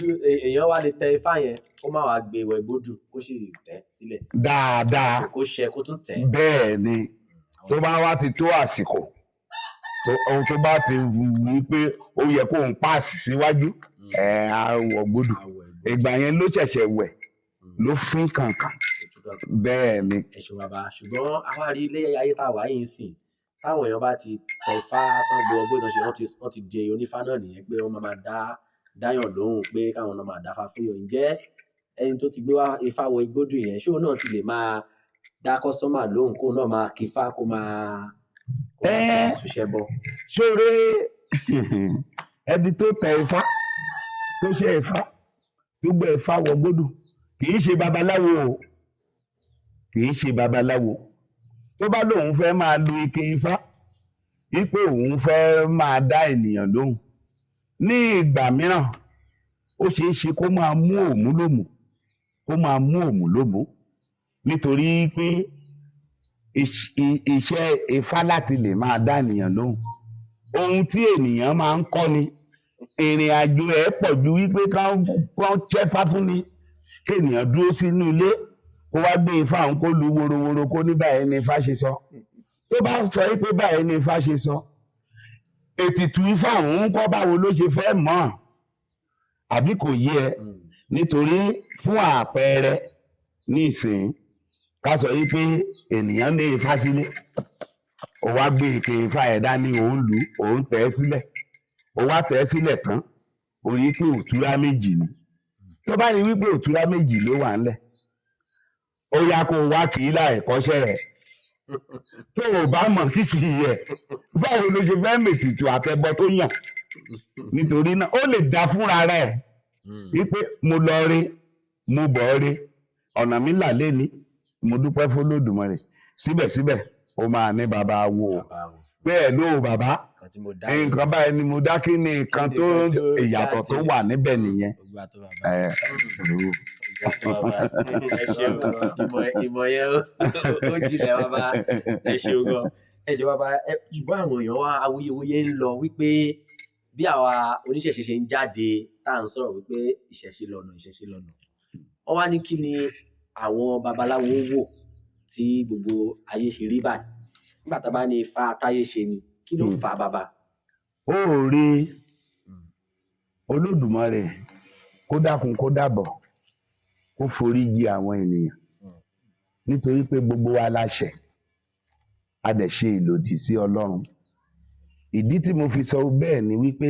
èèyàn wá lè tẹ ifá yẹn kó má wàá gbé ìwẹ̀ gbódù kó sì tẹ̀ sílẹ̀ dáadáa kó ṣe kó tún tẹ̀. bẹ́ẹ̀ ni tó bá wá ti tó àsìkò ohun tó bá ti wí pé ó yẹ kó ń páàsì síwájú àwọ̀ gbódù ìgbà yẹn ló ṣẹ̀ṣẹ̀ wẹ̀ ló fín kankan bẹ́ẹ̀ ni. ẹ ṣe bàbá ṣùgbọ́n àwa rí ilé ayé tá a wà yìí sìn táwọn èèyàn bá ti tẹ ifá tán gbọ́ ọgbọ́n ìdánṣe wọ́n ti di onífá náà nìyẹn pé wọ́n máa dáyàn lóhùn pé káwọn náà máa dáfá fún yàn. ǹjẹ́ ẹni tó ti gbé wá ifá wọ igbódù yẹn ṣé òun náà ti lè máa dá kọ́sọ́mà lóhùn kóun náà máa kífá kó máa túṣẹ́ bọ̀. ṣóore ẹni tó tẹ ifá tó ṣe ifá tó gbé ifá wọ gbódù kì í ṣe babaláwo o kì í ṣe babaláwo tó bá lóun fẹ́ máa lu ike ifá wípé òun fẹ́ máa dá ènìyàn lóhùn ní ìgbà mìíràn ó ṣeé ṣe kó máa mú òmù lómù nítorí pé iṣẹ́ ifá láti lè máa dá ènìyàn lóhùn ohun tí ènìyàn máa ń kọ́ ni ìrìn àjò ẹ̀ pọ̀ ju wípé kán ṣẹ́fá fún ni kí ènìyàn dúró sínú ilé kó wá gbé ifá òun kó lu worowóró kó ní báyìí ni ifá ṣe sọ tó bá sọ pé báyìí ni ifá ṣe sọ ètìtù ifá òun kọ́ báwo ló ṣe fẹ́ mọ̀ àbí kò yé ẹ nítorí fún àpẹẹrẹ ní ìsìn ká sọ yí pé ènìyàn ní ifá sílé ó wá gbé ike ifá ẹ̀ dání òun lù òun tẹ̀ ẹ́ sílẹ̀ ó wá tẹ̀ ẹ́ sílẹ̀ tán ó rí pé òtúrá méjì ni tó bá rí wípé òtúrá méjì ló wà ńlẹ̀ ó yá kó wá kì í láì kọ́ṣẹ́ rẹ̀ tó o bá mọ̀ kíkì yẹ báwo ló ṣe fẹ́ mètìtù àtẹ̀bọ tó yàn nítorí náà ó lè dá fúnra rẹ̀ wípé mo lọ rí mo bọ̀ rí ọ̀nà mi là lẹ́ni mo dúpẹ́ f'Olódùmarè síbẹ̀síbẹ̀ ó máa ní bàbá wo bẹ́ẹ̀ ló bàbá nǹkan báyìí ni mo dá kí ni nǹkan tó ìyàtọ̀ tó wà níbẹ̀ nìyẹn. ìmọ̀ yẹn ó jìnlẹ̀ bàbá ẹ ṣeun gan. ẹ jẹ́ bàbá ṣùgbọ́n àwọn èèyàn wá awuyewuye ń lọ wípé bí àwa oníṣẹ̀ṣe ṣe ń jáde tá à ń sọ̀rọ̀ wípé ìṣẹ̀ṣe lọ́nà wọ́n wá ní kí ni àwọn babaláwo wò tí gbogbo ayé ṣe rí báyìí nígbà tá a bá ní ifá táyé ṣe ni kí ló fà á bàbá. ó rí Olódùmarè kó dákun kó dàbọ̀ kó forí jì àwọn ènìyàn nítorí pé gbogbo wa la ṣẹ̀ a dẹ̀ ṣe ìlòdì sí Ọlọ́run. ìdí tí mo fi sọ bẹ́ẹ̀ ni wípé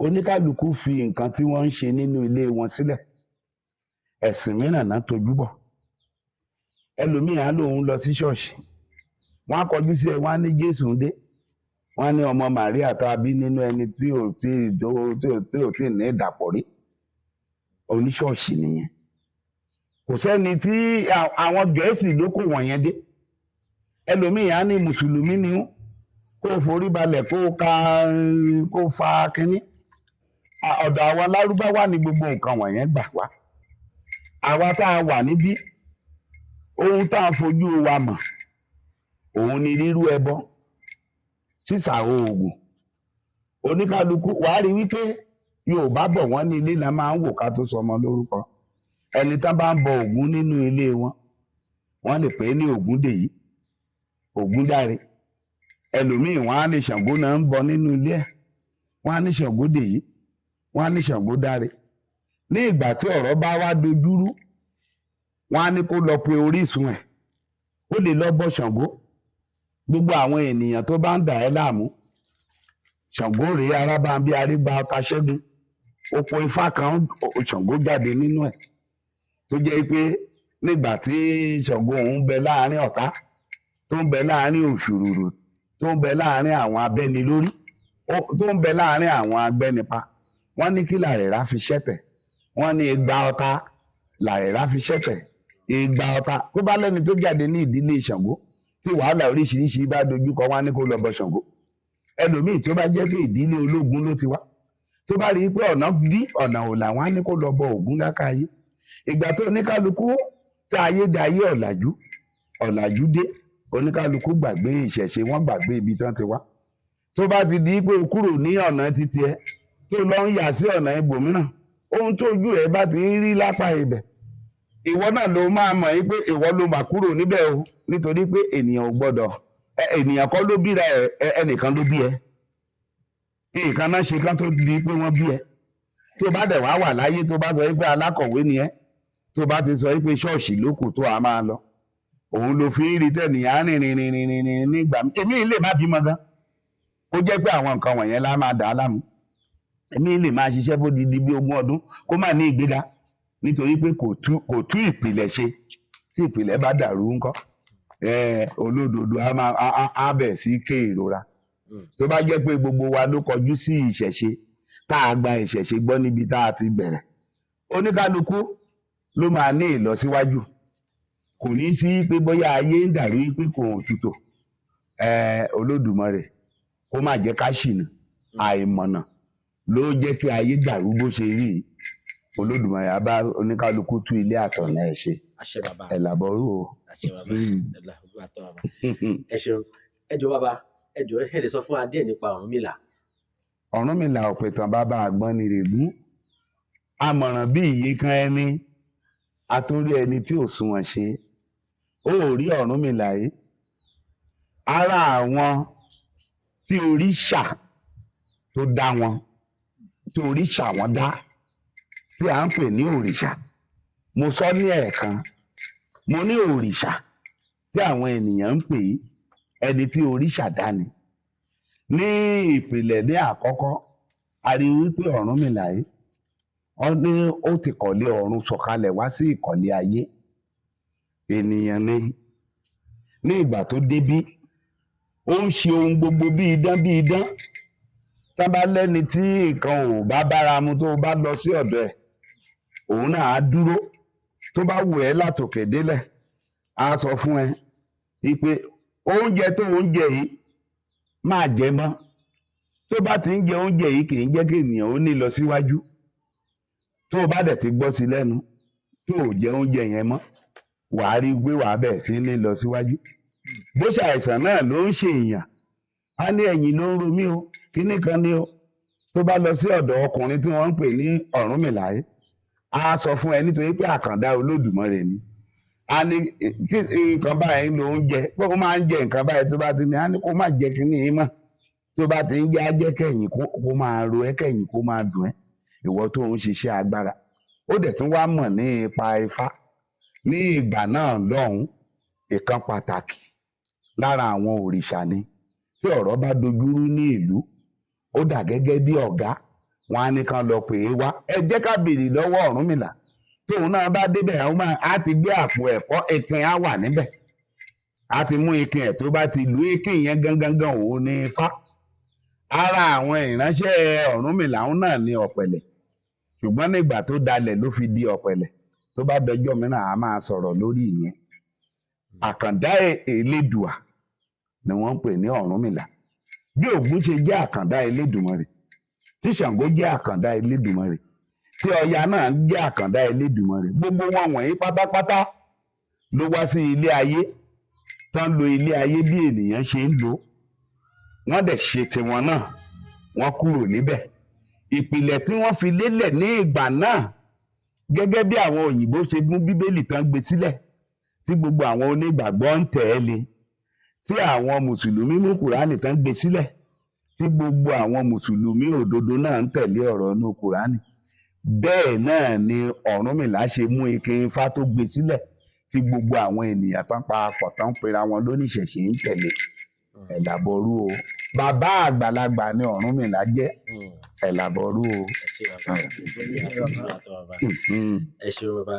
oníkálukú fi nǹkan tí wọ́n ń ṣe nínú ilé wọn sílẹ̀ ẹ̀sìn mìíràn náà tojú bọ̀ ẹlòmíì á lóun lọ sí ṣọ́ọ̀ṣì wọ́n á kọjú sí ẹ wọ́n á ní Jésù ń dé wọ́n á ní ọmọ Màríà tá a bí nínú ẹni tí ò tí ní ìdàpọ̀ rí oníṣọ́ọ̀ṣì nìyẹn. kò sẹ́ni tí àwọn Gẹ̀ẹ́sì ló kó wọ̀nyẹn dé ẹlòmíì á ní mùsùlùmí ni ó kó forí balẹ̀ kó fa kínní ọ̀dọ̀ àwọn Lárúbáwá ni gbogbo nǹkan wọ̀nyẹn gbà wá àwa tá a wà níbí ohun tá a fojú wa mọ̀ òun ni rírú ẹbọ sísà oògùn oníkálukú wàá rí wípé Yorùbá bọ̀ wọ́n ní ilé la máa ń wò ká tó sọmọ lórúkọ ẹni tá bá ń bọ Ògún nínú ilé wọ́n lè pè é ní Ògúndèyí Ògúndáre ẹlòmíì wọ́n á ní Ṣàngó náà ń bọ nínú ilé ẹ̀ wọ́n á ní Ṣàngódèyí wọ́n á ní Ṣàngódáre ní ìgbà tí ọ̀rọ̀ bá wá dojúrú wọ́n á ní kó lọ pe orísun ẹ̀ ó lè lọ bọ Ṣàngó gbogbo àwọn ènìyàn tó bá ń dà ẹ́ láàmú Ṣàngó rèé Arábámbí Arígbá Ọ̀tàṣẹ́gun oko ifá kan Ṣàngó jáde nínú ẹ̀ tó jẹ́ pé nígbà tí Ṣàngó òun bẹ láàrin ọ̀tá tó ń bẹ láàrin òṣùrùrù tó ń bẹ láàrin àwọn abẹ́nilórí tó ń bẹ láàrin àwọn agbẹ́nipa wọ́n ní kí làrẹ̀rá fi ṣẹ̀tẹ̀ wọ́n ní igba ọ̀tá làrẹ̀rá fi ṣẹ̀tẹ̀ igba ọ̀tá tó bá lẹ́ni tó jáde ní ìdílé Ṣàngó tí wàhálà oríṣiríṣi bá dojúkọ wọ́n ní kó lọ bọ Ṣàngó ẹlòmíì tó bá jẹ́ pé ìdílé ológun ló ti wá tó bá rí i pé ọ̀nà dí ọ̀nà ò làwọn á ní kó lọ bọ Ògún lákàáyé ìgbà tó oníkálukú tá ayé dayé ọ̀làjú dé oníkálukú gbàgbé ìṣẹ̀ṣe wọ́n gbàgbé ibi tán ti wá tó bá ti di pé o kúrò ní ọ̀nà títí ẹ tó lọ ń yà sí ọ̀nà ibòmíràn ohun tó ojú ẹ bá ti ń rí lápá ibẹ̀ ìwọ náà ló máa mọ̀ yí pé ìwọ ló mà kúrò níbẹ̀ o nítorí pé ènìyàn ò gbọ́dọ̀ ènìyàn kọ́ ló bíra ẹnìkan ló bí ẹ nǹkan náà ṣe kán tó di pé wọ́n bí ẹ tó bá dẹ̀ wá wà láyé tó bá sọ pé alákọ̀wé ni ẹ tó bá ti sọ pé ṣọ́ọ̀ṣì ló kù tó a máa lọ òun ló fi ń rí tẹ̀nìyàn rìnrìn nígbà èmi lè má bímọ gan kó jẹ́ pé àwọn nǹkan wọ̀nyẹn lá máa dà á láàmú èmi lè máa ṣiṣẹ́ fódidi bí 20 ọdún kó má ní ìgbéga nítorí pé kò tú ìpìlẹ̀ ṣe tí ìpìlẹ̀ bá dàrú ńkọ́ olódodo á bẹ̀ sí ké ìrora tó bá jẹ́ pé gbogbo wa ló kọjú sí ìṣẹ̀ṣe tá a gba ìṣẹ̀ṣe gbọ́ níbi tá a ti bẹ̀rẹ̀ oníkálukú ló máa ní ìlọsíwájú kò ní sí pé bóyá ayé ń dàrú pé kò tutù Olódùmarè kó má jẹ́ ká ṣìnà àìmọ̀nà ló jẹ́ kí ayé dàrú bó ṣe rí Olódùmarè á bá oníkálukú tú ilé àtọ̀nà ẹ̀ ṣe ẹ̀ làbọ̀rú o. ẹ ṣeun ẹ jọ̀ọ́ bàbá ẹ jọ̀ọ́ ẹ lè sọ fún wa díẹ̀ nípa Ọ̀rúnmìlà. Ọ̀rúnmìlà ọ̀pẹ̀tàn bàbá Àgbọnnìrègún àmọ̀ràn bí iye kan ẹni àtórí ẹni tí ò sunwọ̀n ṣe ó rí Ọ̀rúnmìlà yìí ara àwọn tí òrìṣà tó dá wọn tí òrìṣà wọn dá tí à ń pè ní òrìṣà mo sọ ní ẹ̀ẹ̀kan mo ní òrìṣà tí àwọn ènìyàn ń pè ẹni tí òrìṣà dá ni ní ìpìlẹ̀ ní àkọ́kọ́ a rí wípé Ọ̀rúnmìlà yìí wọ́n ní ó ti kọ̀lé ọ̀run sọ̀kalẹ̀ wá sí ìkọ̀lé ayé ènìyàn ni ní ìgbà tó débí ó ń ṣe ohun gbogbo bí idán tá bá lẹ́ni tí nǹkan ò bá bára mu tó bá lọ sí ọ̀dọ̀ ẹ̀ òun náà á dúró tó bá wù ẹ́ látòkè délẹ̀ á sọ fún ẹ wípé oúnjẹ tó ń jẹ yìí máa jẹ mọ́ tó bá ti ń jẹ oúnjẹ yìí kì í jẹ́ kí ènìyàn ó ní lọ síwájú tó o bá dẹ̀ ti gbọ́ sí lẹ́nu tó o jẹ oúnjẹ yẹn mọ́ wàá rí gbé wàá bẹ̀ sí ní lọ síwájú bó ṣe àìsàn náà ló ń ṣe èèyàn á ní ẹ̀yìn ló ń ro mí o kíní kan ní o tó bá lọ sí ọ̀dọ̀ ọkùnrin tí wọ́n ń pè ní Ọ̀rúnmìlà yìí á sọ fún ẹ nítorí pé àkàndá Olódùmarè ni á ní nǹkan báyìí ló ń jẹ pé ó máa ń jẹ nǹkan báyìí tó bá ti ní á ní kó má jẹ kíní yìí mọ́ tó bá ti ń jẹ́ á jẹ́ kẹ́yìn kó máa ro ẹ́ kẹ́yìn kó máa dùn ẹ́ ìwọ tó ń ṣiṣẹ́ agbára ó dẹ̀ tún wá mọ̀ ní ipa Ifá ní ìgbà náà lọ́hùn ìkan pàtàkì lára àwọn òrìṣà ni tí ọ̀rọ̀ bá dojúrú ní ìlú ó dà gẹ́gẹ́ bí ọ̀gá wọn á ní kan lọ pè é wá ẹ jẹ́ ká béèrè lọ́wọ́ Ọ̀rúnmìlà tóun náà bá débẹ̀ á ti gbé àpò ẹ̀kọ́ ikin á wà níbẹ̀ á ti mú ikin ẹ̀ tó bá ti lu ikin yẹn gangan òun ní Ifá ara àwọn ìránṣẹ́ Ọ̀rúnmìlà náà ní ọ̀pẹ̀lẹ̀ ṣùgbọ́n nígbà tó dalẹ̀ ló fi di ọ̀pẹ̀lẹ̀ tó bá dọjọ́ mìíràn a máa sọ̀rọ̀ lórí ìyẹn àkàndá Elédùà ni wọ́n ń pè ní Ọ̀rúnmìlà bí Ògún ṣe jẹ́ àkàndá Elédùmarè tí Ṣàngó jẹ́ àkàndá Elédùmarè tí Ọya náà jẹ́ àkàndá Elédùmarè gbogbo wọn wọ̀nyí pátápátá ló wá sí ilé ayé tán lo ilé ayé bí ènìyàn ṣe ń lò wọ́n dẹ̀ ṣe tiwọn náà wọ́n kúrò níbẹ̀ ìpìlẹ̀ tí wọ́n fi lélẹ̀ ní ìgbà náà gẹ́gẹ́ bí àwọn òyìnbó ṣe mú Bíbélì tán gbé sílẹ̀ tí gbogbo àwọn onígbàgbọ́ ń tẹ̀lé tí àwọn mùsùlùmí mú Kùránì tán gbé sílẹ̀ tí gbogbo àwọn mùsùlùmí òdodo náà ń tẹ̀lé ọ̀rọ̀ inú Kùránì bẹ́ẹ̀ náà ni Ọ̀rúnmìlà ṣe mú ikin Ifá tó gbé sílẹ̀ tí gbogbo àwọn ènìyàn tán papọ̀ tán pera wọn lóníṣẹ̀ṣe ń tẹ̀lé ẹ̀làbọ̀rú o bàbá àgbàlagbà ni Ọ̀rúnmìlà jẹ́ ẹ̀làbọ̀rú o. ẹ ṣeun bàbá